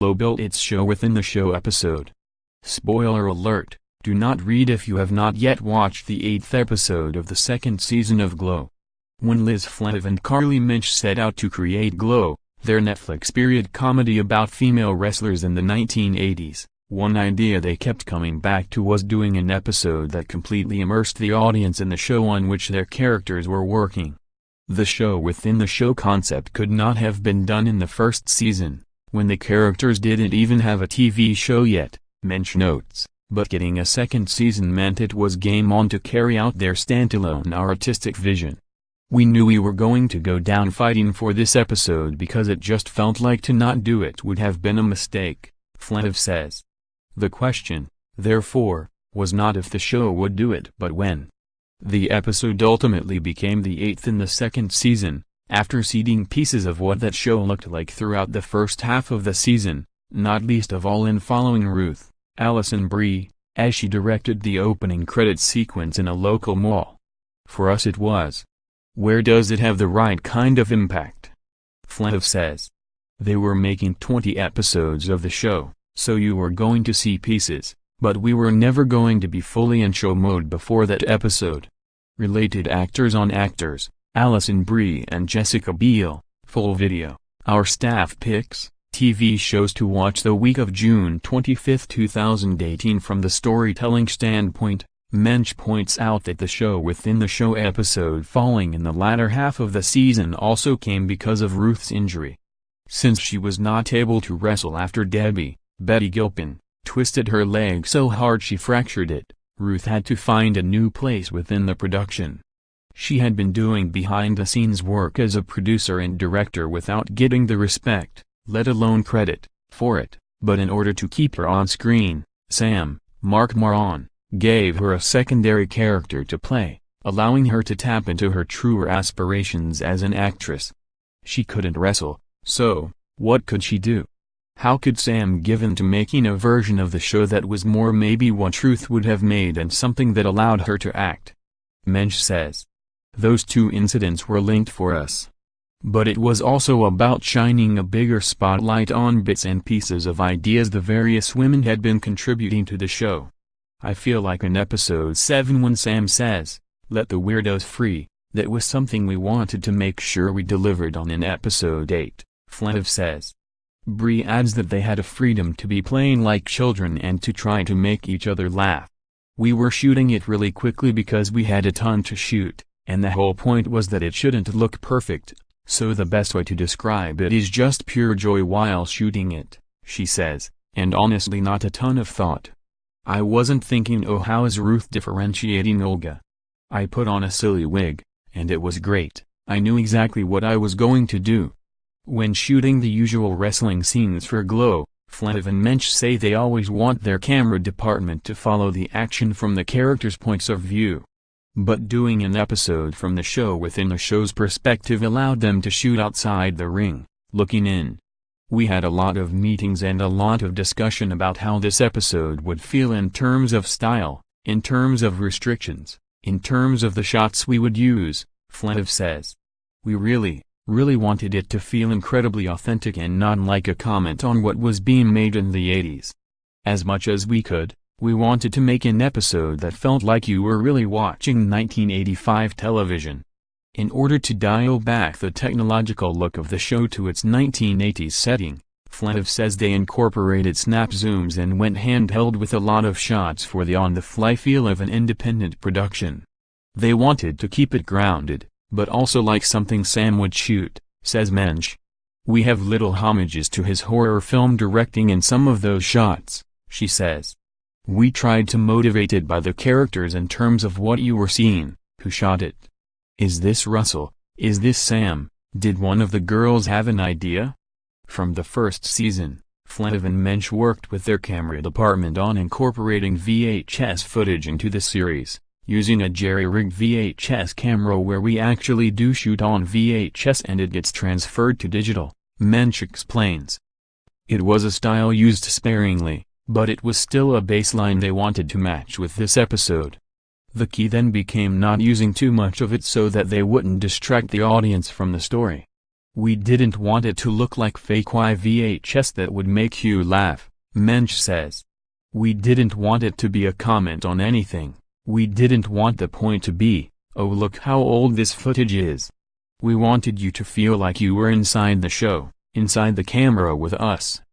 Glow built its show within the show episode. Spoiler alert, do not read if you have not yet watched the 8th episode of the 2nd season of Glow. When Liz Flahive and Carly Mensch set out to create Glow, their Netflix period comedy about female wrestlers in the 1980s, one idea they kept coming back to was doing an episode that completely immersed the audience in the show on which their characters were working. The show within the show concept could not have been done in the first season, when the characters didn't even have a TV show yet, Mensch notes, but getting a second season meant it was game on to carry out their standalone artistic vision. We knew we were going to go down fighting for this episode because it just felt like to not do it would have been a mistake, Flahive says. The question, therefore, was not if the show would do it but when. The episode ultimately became the 8th in the 2nd season, after seeding pieces of what that show looked like throughout the first half of the season, not least of all in following Ruth, Alison Brie, as she directed the opening credits sequence in a local mall. For us it was. Where does it have the right kind of impact? Flahive says. They were making 20 episodes of the show, so you were going to see pieces, but we were never going to be fully in show mode before that episode. Related actors on actors, Alison Brie and Jessica Biel, full video, our staff picks, TV shows to watch the week of June 25, 2018. From the storytelling standpoint, Mensch points out that the show within the show episode falling in the latter half of the season also came because of Ruth's injury. Since she was not able to wrestle after Betty Gilpin, twisted her leg so hard she fractured it, Ruth had to find a new place within the production. She had been doing behind-the-scenes work as a producer and director without getting the respect, let alone credit, for it, but in order to keep her on screen, Mark Maron, gave her a secondary character to play, allowing her to tap into her truer aspirations as an actress. She couldn't wrestle, so, what could she do? How could Sam give in to making a version of the show that was more maybe what Ruth would have made and something that allowed her to act? Mensch says. Those two incidents were linked for us. But it was also about shining a bigger spotlight on bits and pieces of ideas the various women had been contributing to the show. I feel like in episode 7 when Sam says, "Let the weirdos free," that was something we wanted to make sure we delivered on in episode 8, Flahive says. Brie adds that they had a freedom to be playing like children and to try to make each other laugh. We were shooting it really quickly because we had a ton to shoot, and the whole point was that it shouldn't look perfect, so the best way to describe it is just pure joy while shooting it, she says, and honestly not a ton of thought. I wasn't thinking, oh, how is Ruth differentiating Olga? I put on a silly wig, and it was great. I knew exactly what I was going to do. When shooting the usual wrestling scenes for Glow, Flahive and Mensch say they always want their camera department to follow the action from the characters' points of view. But doing an episode from the show within the show's perspective allowed them to shoot outside the ring, looking in. We had a lot of meetings and a lot of discussion about how this episode would feel in terms of style, in terms of restrictions, in terms of the shots we would use, Flahive says. We really wanted it to feel incredibly authentic and not like a comment on what was being made in the 80s. As much as we could, we wanted to make an episode that felt like you were really watching 1985 television. In order to dial back the technological look of the show to its 1980s setting, Flahive says they incorporated snap zooms and went handheld with a lot of shots for the on-the-fly feel of an independent production. They wanted to keep it grounded, but also like something Sam would shoot, says Mensch. We have little homages to his horror film directing in some of those shots, she says. We tried to motivate it by the characters in terms of what you were seeing, who shot it. Is this Russell? Is this Sam? Did one of the girls have an idea? From the first season, Flahive and Mensch worked with their camera department on incorporating VHS footage into the series, using a jerry-rigged VHS camera where we actually do shoot on VHS and it gets transferred to digital, Mensch explains. It was a style used sparingly, but it was still a baseline they wanted to match with this episode. The key then became not using too much of it so that they wouldn't distract the audience from the story. We didn't want it to look like fake VHS that would make you laugh, Mensch says. We didn't want it to be a comment on anything. We didn't want the point to be, oh look how old this footage is. We wanted you to feel like you were inside the show, inside the camera with us.